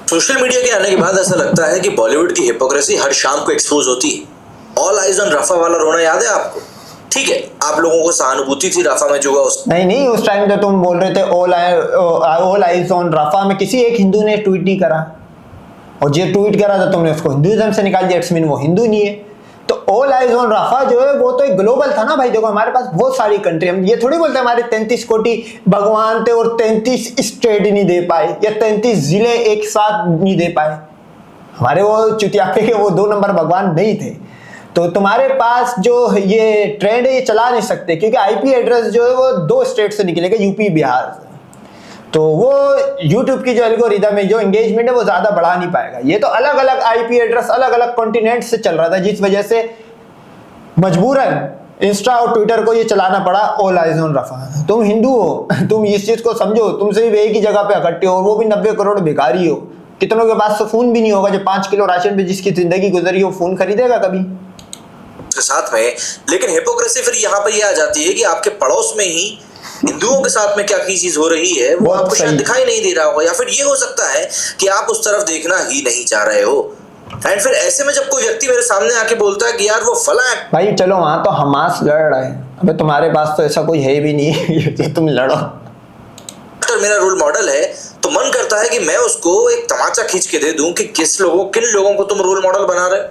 Social media के आने के बाद ऐसा लगता है कि बॉलीवुड की हिपोक्रेसी हर शाम को एक्सपोज होती है। ऑल आइज ऑन रफा वाला रोना याद है आपको? ठीक है, आप लोगों को सहानुभूति थी रफा में जो हुआ उस नहीं, उस टाइम तो तुम बोल रहे थे ऑल आइज ऑन रफा में किसी एक हिंदू ने ट्वीट नहीं करा, और जो ट्वीट करा था तुमने उसको हिंदुइज्म से निकाल दिया। इट्स मीन वो हिंदू नहीं है। तो ऑल आइज ऑन रफा जो है वो तो एक ग्लोबल था ना भाई। देखो हमारे पास बहुत सारी कंट्री, हम ये थोड़ी बोलते हमारे 33 कोटि भगवान थे और 33 स्टेट नहीं दे पाए या 33 जिले एक साथ नहीं दे पाए। हमारे वो चुतियापे के वो 2 नंबर भगवान नहीं थे। तो तुम्हारे पास जो ये ट्रेंड है ये चला नहीं सकते, क्योंकि आईपी एड्रेस जो है वो 2 स्टेट से निकलेगा, यूपी बिहार से। तो वो YouTube की जो एल्गोरिदम है, जो एंगेजमेंट है वो ज्यादा बढ़ा नहीं पाएगा। ये तो अलग अलग आईपी एड्रेस अलग अलग कॉन्टिनेंट से चल रहा था, जिस वजह से मजबूरन इंस्टा और ट्विटर को ये चलाना पड़ा ऑल आइज ऑन रफा। तुम हिंदू हो, तुम इस चीज को समझो, तुम सिर्फ एक ही जगह पे इकट्ठे हो, वो भी 90 करोड़ भिखारी हो। कितनों के पास तो फोन भी नहीं होगा, जो 5 किलो राशन पे जिसकी जिंदगी गुजरी हो फोन खरीदेगा कभी के साथ में। लेकिन हिपोक्रेसी फिर यहाँ पर ये आ जाती है कि आपके पड़ोस में ही हिंदुओं के साथ में क्या की चीज हो रही है वो आपको शायद दिखाई नहीं दे रहा होगा, या फिर ये हो सकता है कि आप उस तरफ देखना ही नहीं चाह रहे हो। एंड फिर ऐसे में जब कोई व्यक्ति मेरे सामने आके बोलता है कि यार वो फला है, भाई चलो वहां तो हमास लड़ रहा है, अबे तुम्हारे पास तो ऐसा कोई है भी नहीं जो तुम लड़ो। मेरा रोल मॉडल है, तो मन करता है कि मैं उसको एक तमाचा खींच के दे दूं कि किन लोगों को तुम रोल मॉडल बना रहे हो।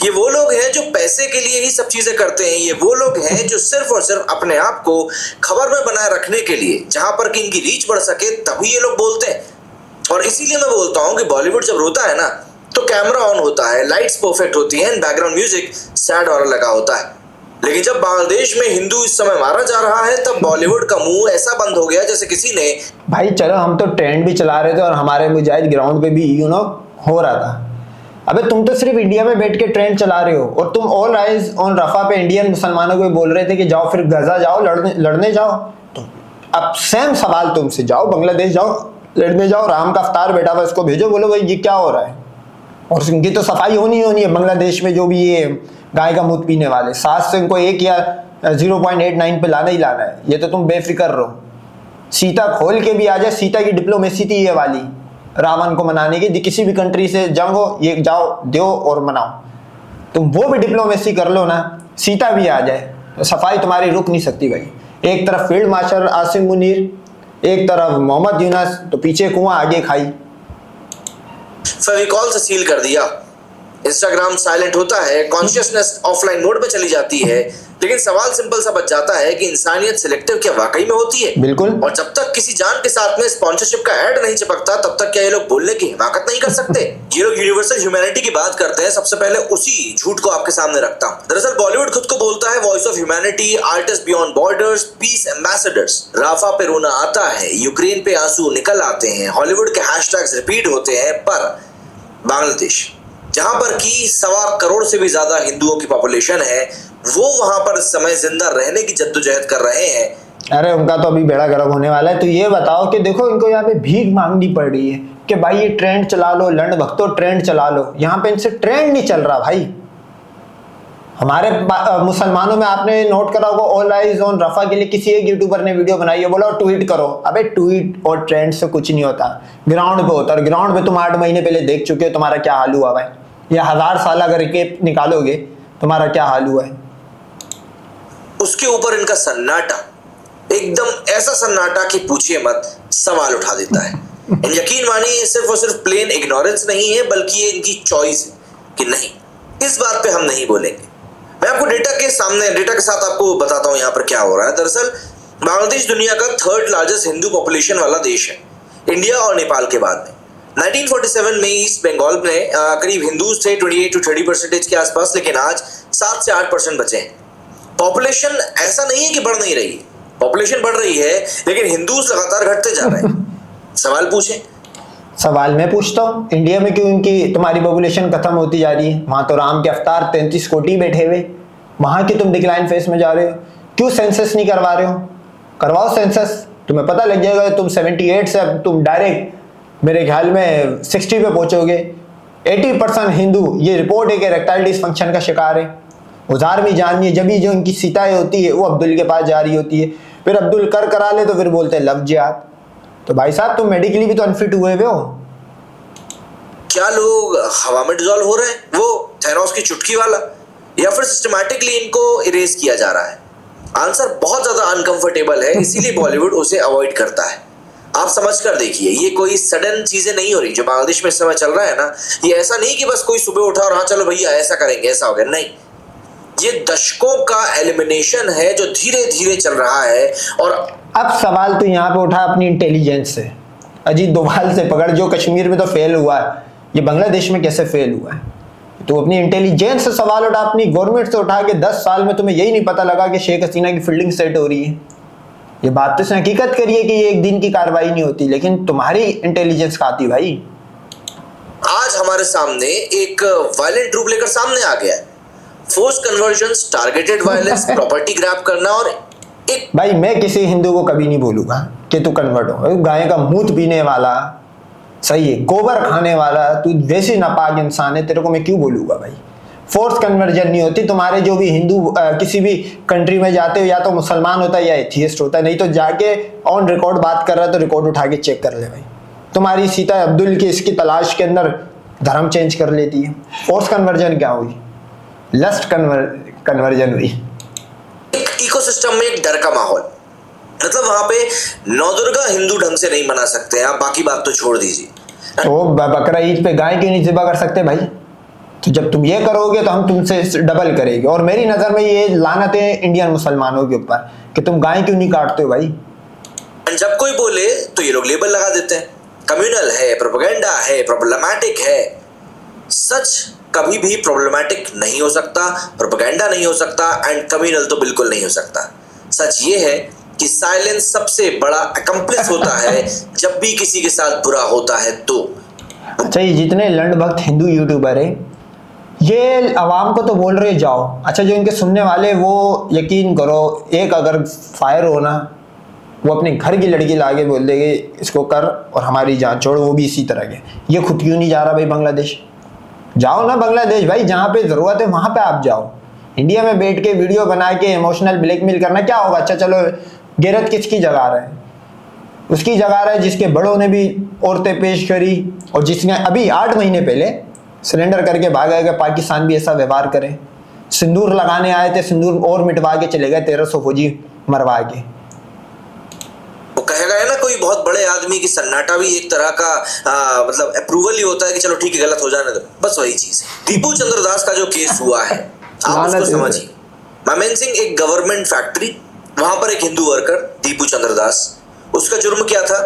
ये वो लोग हैं जो पैसे के लिए ही सब चीजें करते हैं। ये वो लोग हैं जो सिर्फ और सिर्फ अपने आप को खबर में बनाए रखने के लिए, जहां पर कि इनकी रीच बढ़ सके, तभी ये लोग बोलते हैं। और इसीलिए मैं बोलता हूं कि बॉलीवुड जब रोता है ना तो कैमरा ऑन होता है, लाइट्स परफेक्ट होती हैं, बैकग्राउंड म्यूजिक सैड वाला लगा होता है। लेकिन जब बांग्लादेश में हिंदू इस समय मारा जा रहा है तब बॉलीवुड का मुंह ऐसा बंद हो गया जैसे किसी ने, भाई चलो हम तो ट्रेंड भी चला रहे थे और हमारे मुजाहिद ग्राउंड पे भी हो रहा था। अबे तुम तो सिर्फ इंडिया में बैठ के ट्रेंड चला रहे हो, और तुम ऑल आइज ऑन रफा पे इंडियन मुसलमानों को बोल रहे थे कि जाओ फिर गजा जाओ, लड़ने जाओ। तो अब सेम सवाल तुमसे, जाओ बांग्लादेश जाओ, लड़ने जाओ, राम का अवतार बेटा हुआ इसको भेजो, बोलो भाई ये क्या हो रहा है। और इनकी तो सफाई होनी है बांग्लादेश में, जो भी ये गाय का मूत पीने वाले 7 से इनको 1 या 0.89 पे लाना ही लाना है। ये तो तुम बेफिक्र रहो, सीता खोल के भी आ जाए। सीता की डिप्लोमेसी थी ये वाली, रावण को मनाने की। किसी भी कंट्री से जंग हो, ये जाओ दो और मनाओ, तुम वो भी डिप्लोमेसी कर लो ना, सीता भी आ जाए तो सफाई तुम्हारी रुक नहीं सकती भाई। एक तरफ फील्ड मार्शल आसिम मुनीर, एक तरफ मोहम्मद यूनस, तो पीछे कुआं आगे खाई। फेविकॉल से सील कर दिया, इंस्टाग्राम साइलेंट होता है, कॉन्शियसनेस ऑफलाइन मोड पे चली जाती है। लेकिन सवाल सिंपल सा बच जाता है कि इंसानियत सिलेक्टिव क्या वाकई में होती है? बिल्कुल। और जब तक किसी जान के साथ में स्पॉन्सरशिप का ऐड नहीं चिपकता तब तक क्या ये लोग बोलने की हिमाकत नहीं कर सकते? ये लोग यूनिवर्सल ह्यूमैनिटी की बात करते हैं, सबसे पहले उसी झूठ को आपके सामने रखता हूं। दरअसल बॉलीवुड खुद को बोलता है voice of humanity, artist beyond borders, peace ambassadors. Rafah पे रोना आता है, यूक्रेन पे आंसू निकल आते हैं, हॉलीवुड के हैशटैग्स रिपीट होते हैं, पर बांग्लादेश जहां पर की 1.25 करोड़ से भी ज्यादा हिंदुओं की पॉपुलेशन है, वो वहां पर इस समय जिंदा रहने की जद्दोजहद कर रहे हैं। अरे उनका तो अभी बेड़ा गर्क होने वाला है। तो ये बताओ कि देखो इनको यहाँ पे भीख मांगनी पड़ रही है कि भाई ये ट्रेंड चला लो, लंड भक्तो ट्रेंड चला लो। यहाँ पे इनसे ट्रेंड नहीं चल रहा भाई। हमारे मुसलमानों में आपने नोट करा होगा, ऑल आइज ऑन रफा के लिए किसी एक यूट्यूबर ने वीडियो बनाई है, बोला ट्वीट करो। अबे ट्वीट और ट्रेंड से कुछ नहीं होता, ग्राउंड पे होता है। और ग्राउंड पे तुम 8 महीने पहले देख चुके हो तुम्हारा क्या हाल हुआ है। या 1000 साल अगर के निकालोगे तुम्हारा क्या हाल हुआ है। उसके ऊपर इनका सन्नाटा, एकदम ऐसा सन्नाटा कि पूछिए मत, सवाल उठा देता है। यकीन मानिए सिर्फ और सिर्फ प्लेन इग्नोरेंस नहीं है, बल्कि ये इनकी चॉइस है कि नहीं, इस बात पे हम नहीं बोलेंगे। मैं आपको डेटा के साथ आपको बताता हूं यहाँ पर क्या हो रहा है। दरअसल बांग्लादेश दुनिया का 3rd लार्जेस्ट हिंदू पॉपुलेशन वाला देश है, इंडिया और नेपाल के बाद में। 1947 में ईस्ट बंगाल में करीब हिंदूज थे 28 to 30% के आसपास, लेकिन आज 7 से 8% बचे हैं। पॉपुलेशन ऐसा नहीं है कि बढ़ नहीं रही है, पॉपुलेशन बढ़ रही है, लेकिन हिंदूज लगातार घटते जा रहे हैं। सवाल पूछें। सवाल मैं पूछता हूँ, इंडिया में क्यों इनकी तुम्हारी पॉपुलेशन खत्म होती जा रही है? वहां तो राम के अवतार 33 कोटि बैठे हुए, वहां की तुम डिक्लाइन फेस में जा रहे हो। क्यों सेंसस नहीं करवा रहे हो? करवाओ सेंसस, तुम्हें पता लग जाएगा। तुम 78 से अब तुम डायरेक्ट मेरे ख्याल में 60 पे पहुंचोगे। 80% हिंदू, ये रिपोर्ट है कि इरेक्टाइल डिसफंक्शन का शिकार है। उजार भी जाननी है, जब भी जो इनकी सीताएं होती है वो अब्दुल के पास जा रही होती है, फिर अब्दुल करा ले तो फिर बोलते हैं लव जिहाद। तो भाई साहब तुम मेडिकली भी तो अनफिट हुए हो। क्या लोग हवा में डिजॉल्व हो रहे हैं, वो थैनोस की चुटकी वाला, या फिर सिस्टमैटिकली इनको इरेज किया जा रहा है? आंसर बहुत ज्यादा अनकंफर्टेबल है, इसीलिए बॉलीवुड उसे अवॉइड करता है। आप समझ कर देखिए, ये कोई सडन चीजें नहीं हो रही जो बांग्लादेश में इस समय चल रहा है ना। ये ऐसा नहीं कि बस कोई सुबह उठा और हाँ चलो भैया ऐसा करेंगे, ऐसा हो गया, नहीं। ये दशकों का एलिमिनेशन है जो धीरे धीरे चल रहा है। और अब सवाल तो यहाँ पे उठा अपनी इंटेलिजेंस से, अजीत डोभाल से पकड़, जो कश्मीर में तो फेल हुआ है, ये बांग्लादेश में कैसे फेल हुआ है? तो अपनी इंटेलिजेंस से सवाल उठा, अपनी गवर्नमेंट से उठा के 10 साल में तुम्हें यही नहीं पता लगा कि शेख हसीना की फील्डिंग सेट हो रही है। ये बात तो से हकीकत करिए कि ये एक दिन की कार्रवाई नहीं होती, लेकिन तुम्हारी इंटेलिजेंस कहाँ थी भाई? आज हमारे सामने एक वायलेंट रूप लेकर सामने आ गया है। Force convergence, targeted violence, property grab करना, और एक भाई मैं किसी हिंदू को कभी नहीं बोलूंगा कि तू कन्वर्ट हो। गाय का मूत पीने वाला, सही है, गोबर खाने वाला, तू वैसे नापाक इंसान है, तेरे को मैं क्यों बोलूंगा भाई? फोर्स कन्वर्जन नहीं होती। तुम्हारे जो भी हिंदू किसी भी कंट्री में जाते हो, या तो मुसलमान होता है या एथियस्ट होता है, नहीं तो जाके ऑन रिकॉर्ड बात कर रहा है तो रिकॉर्ड उठा के चेक कर ले भाई। तुम्हारी सीता अब्दुल की इसकी तलाश के अंदर धर्म चेंज कर लेती है। फोर्स कन्वर्जन क्या हुई? लस्ट कन्वर्जन हुई। एक इकोसिस्टम में एक डर का माहौल, मतलब वहां पे नवदुर्गा हिंदू ढंग से नहीं मना सकते हैं, आप बाकी बात तो छोड़ दीजिए। तो बकरा ईद पे गाय क्यों नहीं ज़िबा कर सकते भाई? तो जब तुम ये करोगे तो हम तुमसे डबल करेंगे। और मेरी नजर में ये लानत है इंडियन मुसलमानों के ऊपर कि तुम गाय क्यों नहीं काटते हो भाई। जब कोई बोले तो ये लोग लेबल लगा देते हैं, कम्युनल है, प्रोपेगेंडा है, प्रॉब्लमैटिक है। सच कभी भी प्रॉब्लमैटिक नहीं हो सकता, प्रोपेगेंडा नहीं हो सकता, एंड कम्युनल तो बिल्कुल नहीं हो सकता। सच ये है कि साइलेंस सबसे बड़ा अकम्प्लिस होता है जब भी किसी के साथ बुरा होता है तो। अच्छा, ये जितने लंड भक्त हिंदू यूट्यूबर है, ये आवाम को तो बोल रहे जाओ। अच्छा, जो इनके सुनने वाले, वो यकीन करो, एक अगर फायर हो ना, वो अपने घर की लड़की लाके बोल देंगे इसको कर और हमारी जान छोड़, वो भी इसी तरह के। ये खुद क्यों नहीं जा रहा भाई बांग्लादेश? जाओ ना बांग्लादेश भाई, जहाँ पे ज़रूरत है वहाँ पे आप जाओ। इंडिया में बैठ के वीडियो बना के इमोशनल ब्लैकमेल करना क्या होगा? अच्छा चलो, गैरत किसकी जगा रहा है? उसकी जगा रहा है जिसके बड़ों ने भी औरतें पेश करी, और जिसने अभी 8 महीने पहले सरेंडर करके भागा कि पाकिस्तान भी ऐसा व्यवहार करे। सिंदूर लगाने आए थे, सिंदूर और मिटवा के चले गए, 1300 फौजी मरवा के। वो कहेगा है ना, कोई बहुत बड़े आदमी की सन्नाटा भी एक तरह का मतलब अप्रूवल ही होता है कि चलो ठीक है, गलत हो जाने दो, बस वही चीज। दीपू चंद्र दास का जो केस हुआ है, आप उसको समझिए। मामेन सिंह एक गवर्नमेंट फैक्ट्री, वहां पर एक हिंदू वर्कर दीपू चंद्र दास, उसका जुर्म क्या था?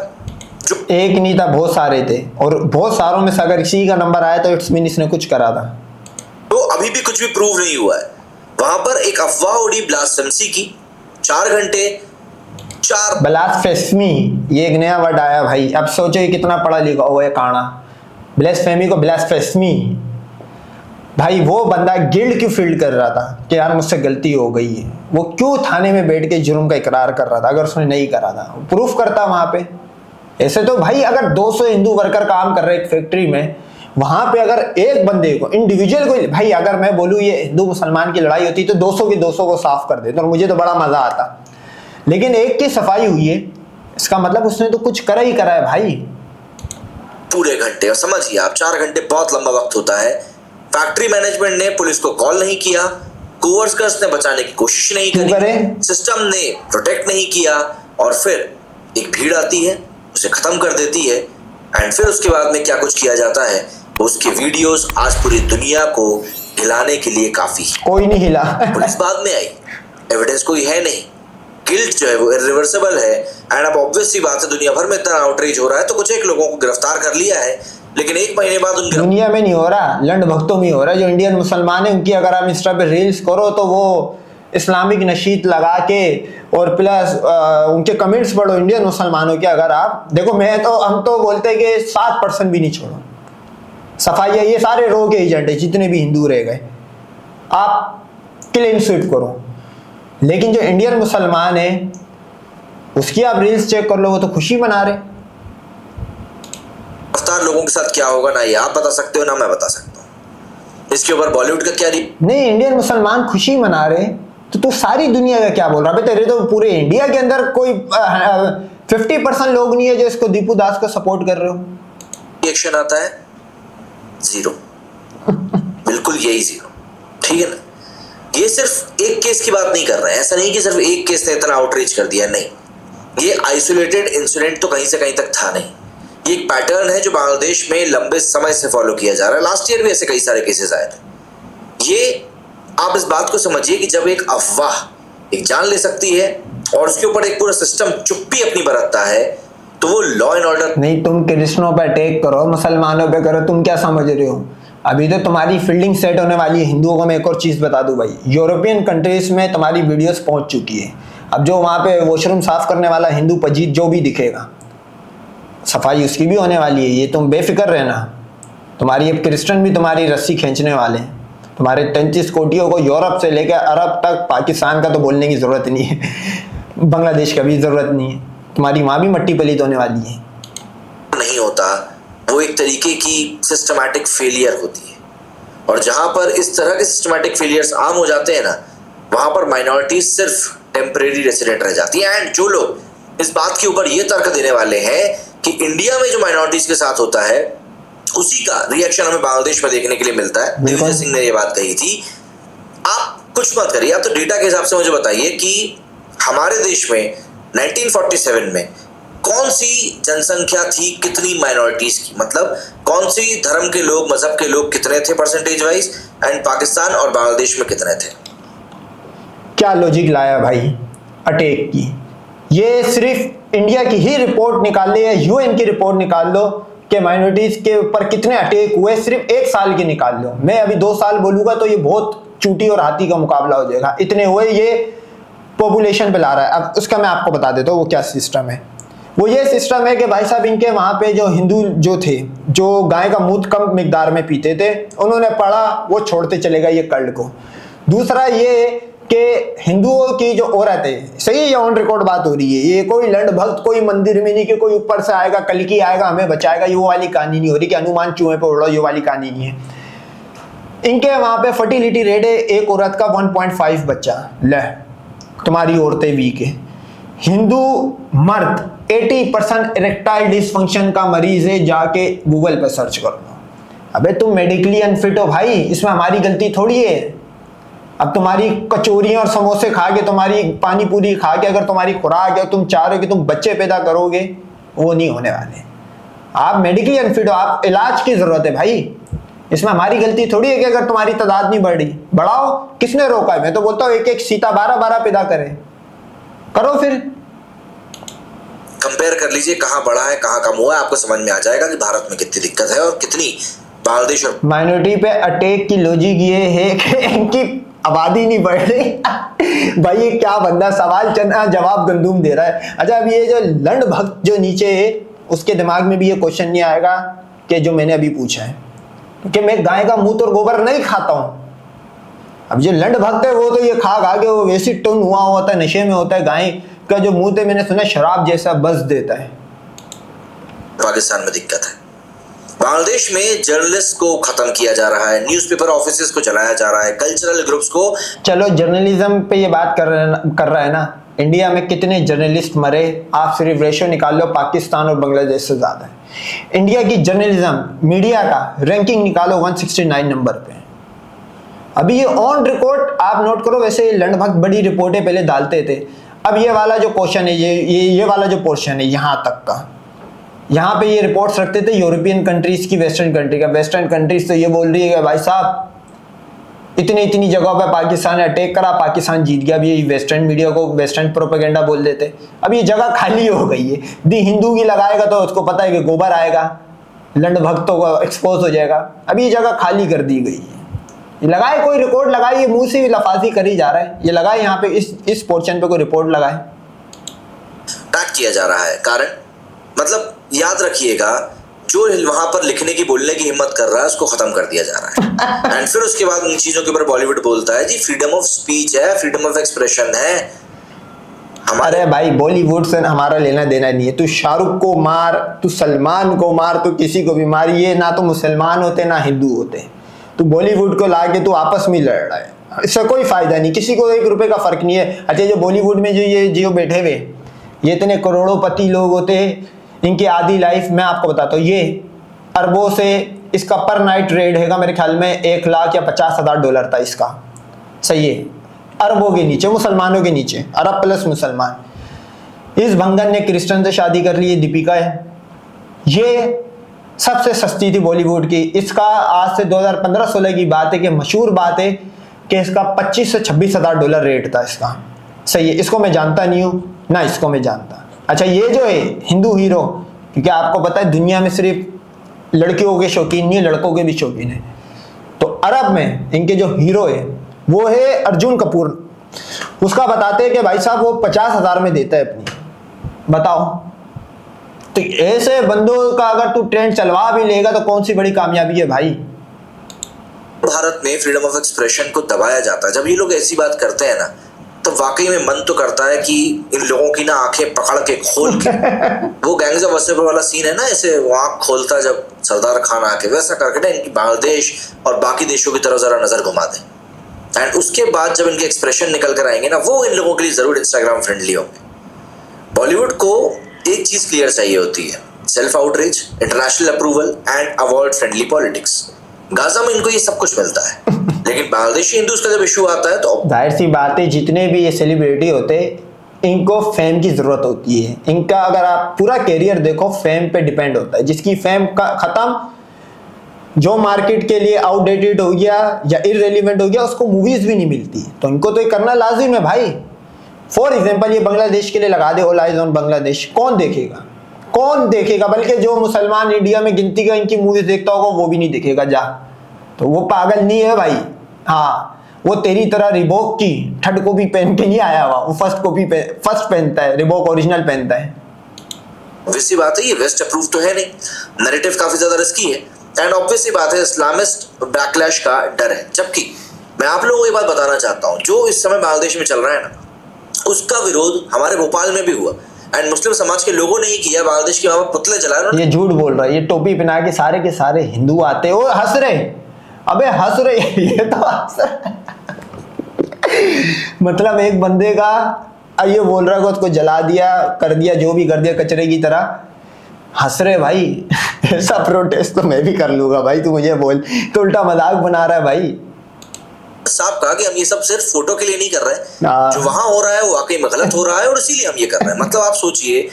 जो एक नहीं था, बहुत सारे थे, और बहुत सारों में से अगर किसी का नंबर आया तो इट्स मीन इसने कुछ करा था। तो अभी भी कुछ भी प्रूव नहीं हुआ है। वहां पर एक अफवाह उड़ी ब्लास्फेमी की, 4 घंटे ब्लास्फेमी, ये एक नया वर्ड आया भाई। अब सोचो ये कितना पढ़ा लिखा हुआ है काना। ब्लास्फेमी को ब्लास्फेमी। भाई वो बंदा गिल्ड क्यों फील कर रहा था कि यार मुझसे गलती हो गई है? वो क्यों थाने में बैठ के जुर्म का इकरार कर रहा था अगर उसने नहीं करा था? प्रूफ करता वहां पे। ऐसे तो भाई अगर 200 हिंदू वर्कर काम कर रहे एक फैक्ट्री में, वहां पे अगर एक बंदे को, इंडिविजुअल को, भाई अगर मैं बोलूँ ये हिंदू मुसलमान की लड़ाई होती तो 200 के 200 को साफ कर देते और मुझे तो बड़ा मजा आता। लेकिन एक की सफाई हुई है, इसका मतलब उसने तो कुछ करा ही करा है भाई। पूरे घंटे, और समझिए आप 4 घंटे बहुत लंबा वक्त होता है। फैक्ट्री मैनेजमेंट ने पुलिस को कॉल नहीं किया, कोवर्कर्स ने बचाने की कोशिश नहीं करी, सिस्टम ने प्रोटेक्ट नहीं किया, और फिर एक भीड़ आती है, उसे खत्म कर देती है। एंड फिर उसके बाद में क्या कुछ किया जाता है, उसके वीडियोस आज पूरी दुनिया को हिलाने के लिए काफी। कोई नहीं हिला। पुलिस बाद में आई, एविडेंस कोई है नहीं, गिल्ट जो है वो इरिवर्सिबल है। एंड अब ऑब्वियस सी बात है, दुनिया भर में इतना आउटरीच हो रहा है तो कुछ एक लोगों को गिरफ्तार कर लिया है, लेकिन 1 महीने बाद उन दुनिया में नहीं हो रहा, लंड भक्तों में हो रहा है। जो इंडियन मुसलमान है उनकी अगर आप इंस्टा पे रील्स करो तो वो इस्लामिक नशीद लगा के, और प्लस उनके कमेंट्स पढ़ो इंडियन मुसलमानों के, अगर आप देखो, हम तो बोलते हैं कि 7% भी नहीं छोड़ो। सफाई ये सारे रो के एजेंट है, जितने भी हिंदू रह गए, आप क्लीन स्वीप करो। लेकिन जो इंडियन मुसलमान है उसकी आप रील्स चेक कर लो, वो तो खुशी मना रहे। गिरफ्तार लोगों के साथ क्या होगा ना ये आप बता सकते हो ना मैं बता सकता हूँ। इसके ऊपर बॉलीवुड का क्या नहीं, इंडियन मुसलमान खुशी मना रहे तो तू सारी दुनिया का क्या बोल रहा है? तेरे तो पूरे इंडिया के अंदर कोई 50% लोग नहीं है जो इसको दीपू दास को सपोर्ट कर रहे हो। रिएक्शन आता है, जीरो, बिल्कुल यही जीरो। ठीक है ना, ये सिर्फ एक केस की बात नहीं कर रहे हैं, ऐसा नहीं कि सिर्फ एक केस ने इतना आउटरीच कर दिया, नहीं, ये आइसोलेटेड इंसिडेंट तो कहीं से कहीं तक था नहीं, ये एक पैटर्न है जो बांग्लादेश में लंबे समय से फॉलो किया जा रहा है। लास्ट ईयर भी ऐसे कई सारे केसेस आए थे। ये आप इस बात को समझिए कि जब एक अफवाह एक जान ले सकती है और उसके ऊपर एक पूरा सिस्टम चुप्पी अपनी बरतता है, तो वो लॉ एंड ऑर्डर नहीं, तुम क्रिश्चियनों पे अटैक करो, मुसलमानों पे करो, तुम क्या समझ रहे हो? अभी तो तुम्हारी फील्डिंग सेट होने वाली है। हिंदुओं को मैं एक और चीज़ बता दूं भाई, यूरोपियन कंट्रीज में तुम्हारी वीडियोस पहुंच चुकी है। अब जो वहाँ पे वॉशरूम साफ करने वाला हिंदू पजीत जो भी दिखेगा, सफाई उसकी भी होने वाली है, ये तुम बेफिक्र रहना। तुम्हारी अब क्रिश्चियन भी तुम्हारी रस्सी खींचने वाले हैं। तुम्हारे 33 कोटियों को यूरोप से लेकर अरब तक, पाकिस्तान का तो बोलने की ज़रूरत नहीं है, बांग्लादेश का भी ज़रूरत नहीं है, तुम्हारी वहाँ भी मट्टी पलीत होने वाली है। नहीं होता, वो एक तरीके की सिस्टमैटिक फेलियर होती है। और जहां पर इस तरह के सिस्टमैटिक फेलियर्स आम हो जाते हैं ना, वहां पर माइनॉरिटीज सिर्फ टेम्परेरी रेसिडेंट रह जाती है। एंड जो लोग इस बात के ऊपर ये तर्क देने वाले हैं कि इंडिया में जो माइनॉरिटीज के साथ होता है उसी का रिएक्शन हमें बांग्लादेश में देखने के लिए मिलता है, दिग्विजय सिंह ने ये बात कही थी। आप कुछ मत करिए, आप तो डेटा के हिसाब से मुझे बताइए कि हमारे देश में 1947 में कौन सी जनसंख्या थी, कितनी माइनॉरिटीज की, मतलब कौन सी धर्म के लोग, मजहब के लोग कितने थे परसेंटेज वाइज, एंड पाकिस्तान और बांग्लादेश में कितने थे? क्या लॉजिक लाया भाई अटैक की? ये सिर्फ इंडिया की ही रिपोर्ट निकाल ले या यूएन की रिपोर्ट निकाल लो कि माइनॉरिटीज के ऊपर कितने अटैक हुए, सिर्फ एक साल की निकाल लो। मैं अभी 2 साल बोलूंगा तो ये बहुत चूटी और हाथी का मुकाबला हो जाएगा, इतने हुए। ये पॉपुलेशन पे ला रहा है। अब उसका मैं आपको बता देता हूँ वो क्या सिस्टम है। वो ये सिस्टम है कि भाई साहब, इनके वहाँ पे जो हिंदू जो थे, जो गाय का मूत्र कम मिकदार में पीते थे, उन्होंने पढ़ा, वो छोड़ते चलेगा ये कल्ट को। दूसरा ये कि हिंदुओं की जो औरत है, सही है, ऑन रिकॉर्ड बात हो रही है, ये कोई लंड भक्त, कोई मंदिर में नहीं कि कोई ऊपर से आएगा, कल्कि आएगा हमें बचाएगा, ये वो वाली कहानी नहीं हो रही कि हनुमान चूहे पे उड़ रहा, ये वाली कहानी नहीं है। इनके वहाँ पे फर्टिलिटी रेट है एक औरत का 1.5 बच्चा। ले, तुम्हारी औरतें वीक है। हिंदू मर्द 80% इरेक्टाइल डिसफंक्शन का मरीज है, जाके गूगल पे सर्च कर लो। अबे तुम मेडिकली अनफिट हो भाई, इसमें हमारी गलती थोड़ी है। अब तुम्हारी कचौरियां और समोसे खा के, तुम्हारी पानी पूरी खा के अगर तुम्हारी खुराक है, तुम चाह रहे हो कि तुम बच्चे पैदा करोगे, वो नहीं होने वाले। आप मेडिकली अनफिट हो, आप इलाज की जरूरत है भाई। इसमें हमारी गलती थोड़ी है कि अगर तुम्हारी तादाद नहीं बढ़ रही, बढ़ाओ। किसने रोका है? मैं तो बोलता हूँ एक एक सीता 12-12 पैदा करें, करो। फिर कंपेयर कर लीजिए कहाँ बढ़ा है कहाँ कम हुआ है, आपको समझ में आ जाएगा कि भारत में कितनी दिक्कत है और कितनी बांग्लादेश और माइनॉरिटी पे अटैक की लॉजिक ये है कि इनकी आबादी नहीं बढ़ रही। भाई ये क्या बंदा सवाल चना जवाब गंदूम दे रहा है। अच्छा, अब ये जो लंड भक्त जो नीचे है, उसके दिमाग में भी ये क्वेश्चन नहीं आएगा कि जो मैंने अभी पूछा है, कि मैं गाय का मूत्र और गोबर नहीं खाता हूँ। अब जो लंड भक्त है वो तो ये खा खा के वो वैसे टोन हुआ होता है, नशे में होता है। गाय का जो मुंह है, मैंने सुना शराब जैसा बस देता है। पाकिस्तान में दिक्कत है। बांग्लादेश में जर्नलिस्ट को खत्म किया जा रहा है, न्यूज़पेपर ऑफिसेस को चलाया जा रहा है, कल्चरल ग्रुप्स को। चलो जर्नलिज्म पे ये बात कर रहा है ना, इंडिया में कितने जर्नलिस्ट मरे, आप सिर्फ रेशो निकाल लो, पाकिस्तान और बांग्लादेश से ज्यादा है। इंडिया की जर्नलिज्म मीडिया का रैंकिंग निकालो 169 नंबर पे। अभी ये ऑन रिकॉर्ड आप नोट करो। वैसे लंडभक्त बड़ी रिपोर्टें पहले डालते थे। अब ये वाला जो क्वेश्चन है, ये वाला जो पोर्शन है यहाँ तक का, यहाँ पे ये रिपोर्ट्स रखते थे यूरोपियन कंट्रीज की, वेस्टर्न कंट्री का। वेस्टर्न कंट्रीज तो ये बोल रही है कि भाई साहब इतनी जगहों पे पाकिस्तान ने अटैक करा, पाकिस्तान जीत गया। अब ये वेस्टर्न मीडिया को वेस्टर्न प्रोपेगेंडा बोल देते। अब ये जगह खाली हो गई है। दी हिंदू की लगाएगा तो उसको पता है कि गोबर आएगा, लंड भक्तों को एक्सपोज हो जाएगा। अब ये जगह खाली कर दी गई है। ये लगाए कोई रिकॉर्ड लगाए, ये मुंह से भी लफाजी करी जा रहा है। ये लगाए यहाँ पे इस पोर्शन पे कोई रिपोर्ट लगाए, टैग किया जा रहा है। कारण मतलब याद रखिएगा, जो वहां पर लिखने की बोलने की हिम्मत कर रहा है उसको खत्म कर दिया जा रहा है। एंड फिर उसके बाद उन चीजों के ऊपर बॉलीवुड बोलता है जी फ्रीडम ऑफ स्पीच है, फ्रीडम ऑफ एक्सप्रेशन है। अरे भाई बॉलीवुड से हमारा लेना देना नहीं है। तू शाहरुख को मार, तू सलमान को मार, तू किसी को भी मार, ये ना तो मुसलमान होते ना हिंदू होते। तू बॉलीवुड को ला के तू आपस में लड़ रहा है, इससे कोई फायदा नहीं, किसी को 1 रुपए का फर्क नहीं है। अच्छा, जो बॉलीवुड में जो बैठे हुए ये इतने करोड़ोंपति लोग होते हैं, इनकी आधी लाइफ मैं आपको बताता हूँ, ये अरबों से इसका पर नाइट रेट हैगा मेरे ख्याल में 1 लाख या 50,000 डॉलर था इसका। सही है, अरबों के नीचे, मुसलमानों के नीचे, अरब प्लस मुसलमान। इस भंगन ने क्रिश्चियन से शादी कर ली, ये दीपिका है। ये सबसे सस्ती थी बॉलीवुड की। इसका आज से 2015-16 की बात है कि मशहूर बात है कि इसका 25 से 26,000 डॉलर रेट था इसका। सही है, इसको मैं जानता नहीं हूँ ना, इसको मैं जानता। अच्छा, ये जो है हिंदू हीरो, क्योंकि आपको पता है दुनिया में सिर्फ लड़कियों के शौकीन नहीं, लड़कों के भी शौकीन है। तो अरब में इनके जो हीरो है वो है अर्जुन कपूर। उसका बताते हैं कि भाई साहब वो 50,000 में देता है अपनी। बताओ, तो ऐसे बंदों का अगर तू ट्रेंड चलवा भी लेगा तो कौन सी बड़ी कामयाबी है भाई। भारत में फ्रीडम ऑफ एक्सप्रेशन को दबाया जाता है। जब ये लोग ऐसी बात करते हैं ना, तो वाकई में मन तो करता है कि इन लोगों की ना आंखें पकड़ के खोल के वो गैंग्स ऑफ वासेपुर वाला सीन है ना, ऐसे वो आंख खोलता जब सरदार खान आके, वैसा करके ना इनकी बांग्लादेश और बाकी देशों की तरफ जरा नजर घुमा दे। एंड उसके बाद जब इनके एक्सप्रेशन निकल कर आएंगे ना, वो इन लोगों के लिए जरूर इंस्टाग्राम फ्रेंडली होंगे। बॉलीवुड को एक चीज क्लियर चाहिए होती है, self outreach, international approval and avoid friendly politics. Gaza में इनको ये सब कुछ मिलता है, लेकिन बांग्लादेशी हिंदूज का जब इशू आता है तो जाहिर सी बात है, जितने भी ये सेलिब्रिटी होते इनको फेम की जरूरत होती है। इनका अगर आप पूरा कैरियर देखो फेम पे डिपेंड होता है। जिसकी फेम का खत्म, जो मार्केट के लिए आउटडेटेड हो गया या इररेलेवेंट हो गया, उसको मूवीज भी नहीं मिलती। तो इनको तो ये करना लाजिम है भाई। फॉर एग्जाम्पल ये बांग्लादेश के लिए लगा they all eyes on Bangladesh, कौन देखेगा? कौन देखेगा? बल्कि जो मुसलमान इंडिया में गिनती का इनकी मूवीज देखता होगा वो भी नहीं देखेगा। जा, तो वो पागल नहीं है भाई। हाँ, वो तेरी तरह रिबॉक की थर्ड कॉपी पहन के नहीं आया हुआ, वो फर्स्ट पहनता है, रिबॉक ओरिजिनल पहनता है। वैसी बात है, ये वेस्ट अप्रूव तो है नहीं, नैरेटिव काफी ज्यादा रिस्की है एंड ऑब्वियस सी बात है इस्लामिस्ट बैकलैश का डर है। जबकि मैं आप लोगों को ये बात बताना चाहता हूँ, जो इस समय बांग्लादेश में चल रहा है ना, उसका विरोध हमारे भोपाल में भी हुआ एंड मुस्लिम समाज के लोगों ने ही किया। बांग्लादेश के वहां पुतले जलाए। ये झूठ बोल रहा है, ये टोपी पहना के सारे हिंदू आते हैं, वो हंस रहे, अबे हंस रहे ये तो हंस रहे। मतलब एक बंदे का ये बोल रहा है उसको जला दिया, कर दिया, जो भी कर दिया कचरे की तरह, हंस रहे भाई। ऐसा प्रोटेस्ट तो मैं भी कर लूंगा भाई, तू मुझे बोल, तो उल्टा मजाक बना रहा है भाई। साहब कहा कि हम ये सब सिर्फ फोटो के लिए नहीं कर रहे, जो वहां हो रहा है वो वाकई में गलत हो रहा है और इसीलिए हम ये कर रहे हैं। मतलब आप सोचिए,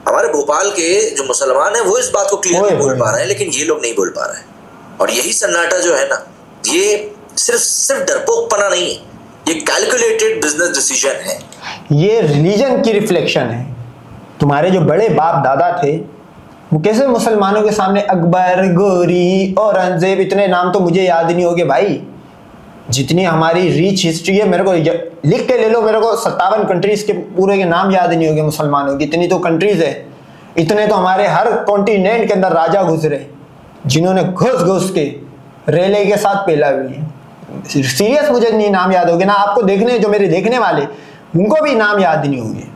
हमारे भोपाल के जो मुसलमान है वो इस बात को क्लियर नहीं बोल पा रहे हैं, लेकिन ये लोग नहीं बोल पा रहे हैं। और यही सन्नाटा जो है ना, ये सिर्फ डरपोकपना नहीं है, ये कैलकुलेटेड बिजनेस डिसीजन है। ये रिलीजन की रिफ्लेक्शन है। तुम्हारे जो बड़े बाप दादा थे वो कैसे मुसलमानों के सामने अकबर, गोरी, औरंगजेब, इतने नाम तो मुझे याद नहीं होंगे भाई। जितनी हमारी रीच हिस्ट्री है, मेरे को लिख के ले लो, मेरे को 57 कंट्रीज के पूरे के नाम याद नहीं होंगे मुसलमानों की। इतनी तो कंट्रीज है, इतने तो हमारे हर कॉन्टिनेंट के अंदर राजा गुजरे जिन्होंने घुस के रेले के साथ पेला भी है। सीरियस मुझे नहीं नाम याद होंगे ना, आपको देखने जो मेरे देखने वाले उनको भी नाम याद नहीं होंगे।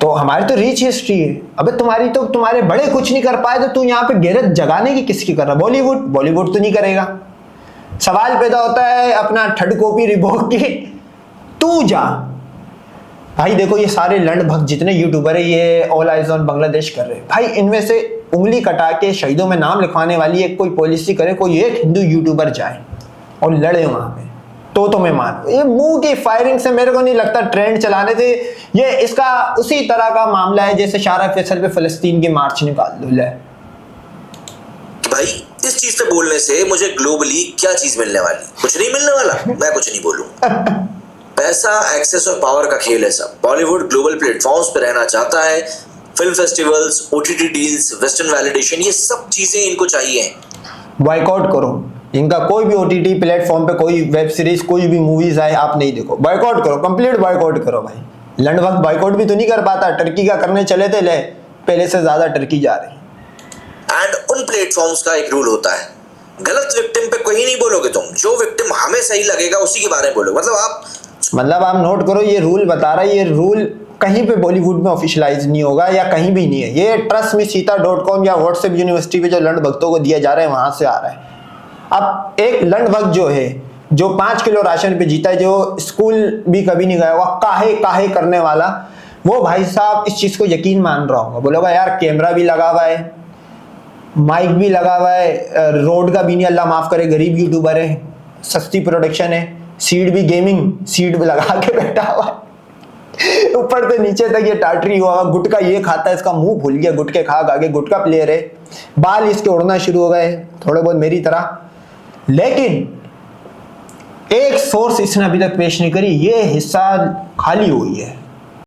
तो हमारी तो रीच हिस्ट्री है। अबे तुम्हारे बड़े कुछ नहीं कर पाए तो तू यहाँ पे गैरत जगाने की किसकी कर रहा? बॉलीवुड तो नहीं करेगा। सवाल पैदा होता है अपना थर्ड कॉपी रिबॉक की, तू जा भाई। देखो ये सारे लंड भक्त जितने यूट्यूबर है ये ऑल आइज ऑन बांग्लादेश कर रहे हैं भाई। इनमें से उंगली कटा के शहीदों में नाम लिखवाने वाली एक कोई पॉलिसी करे, कोई एक हिंदू यूट्यूबर जाए और लड़े वहां पे, तो मैं मानू। ये मुंह की फायरिंग से मेरे को नहीं लगता ट्रेंड चलाने से। ये इसका उसी तरह का मामला है जैसे शारा फैसल पे फलस्तीन की मार्च निकाल दो। भाई इस चीज पे बोलने से मुझे ग्लोबली क्या चीज मिलने वाली? कुछ नहीं मिलने वाला। मैं कुछ नहीं बोलूंगा। पैसा, एक्सेस और पावर का खेल है सब। बॉलीवुड ग्लोबल प्लेटफॉर्म्स पे रहना चाहता है। Film festivals, OTT deals, western validation, ये सब चीजें इनको चाहिए। बॉयकॉट करो इनका, कोई भी ओटीटी प्लेटफॉर्म पे कोई वेब सीरीज, कोई भी मूवीज आए आप नहीं देखो, बॉयकॉट करो, कंप्लीट बॉयकॉट करो भाई। लंड वक्त बॉयकॉट भी तो नहीं कर पाता, टर्की का करने चले थे, ले पहले से ज्यादा टर्की जा रही। एंड उन प्लेटफॉर्म्स का एक रूल होता है, गलत विक्टिम पे कोई नहीं बोलोगे तुम, जो विक्टिम हमें सही लगेगा उसी के बारे में बोलो। मतलब आप नोट करो, ये रूल बता रहा है, ये रूल कहीं पे बॉलीवुड में ऑफिशियलाइज नहीं होगा या कहीं भी नहीं है। ये ट्रस्ट मी सीता.com या व्हाट्सएप यूनिवर्सिटी पे जो लंड भक्तों को दिया जा रहा है वहां से आ रहा है। अब एक लंड भक्त जो है, जो 5 किलो राशन पे जीता है, जो स्कूल भी कभी नहीं गया हुआ, काहे करने वाला, वो भाई साहब इस चीज को यकीन मान रहा होगा, बोलेगा यार कैमरा भी लगा हुआ है, माइक भी लगा हुआ है, रोड का भी नहीं, अल्लाह माफ करे, गरीब यूट्यूबर है, सस्ती प्रोडक्शन है, सीट भी गेमिंग सीट भी लगा के बैठा हुआ है, ऊपर से नीचे तक ये टाटरी हुआ, गुटका ये खाता है, इसका मुंह भूल गया, गुटके खा खा के, गुटका प्लेयर है, बाल इसके उड़ना शुरू हो गए थोड़े बहुत मेरी तरह। लेकिन एक सोर्स इसने अभी तक पेश नहीं करी, ये हिस्सा खाली हुई है।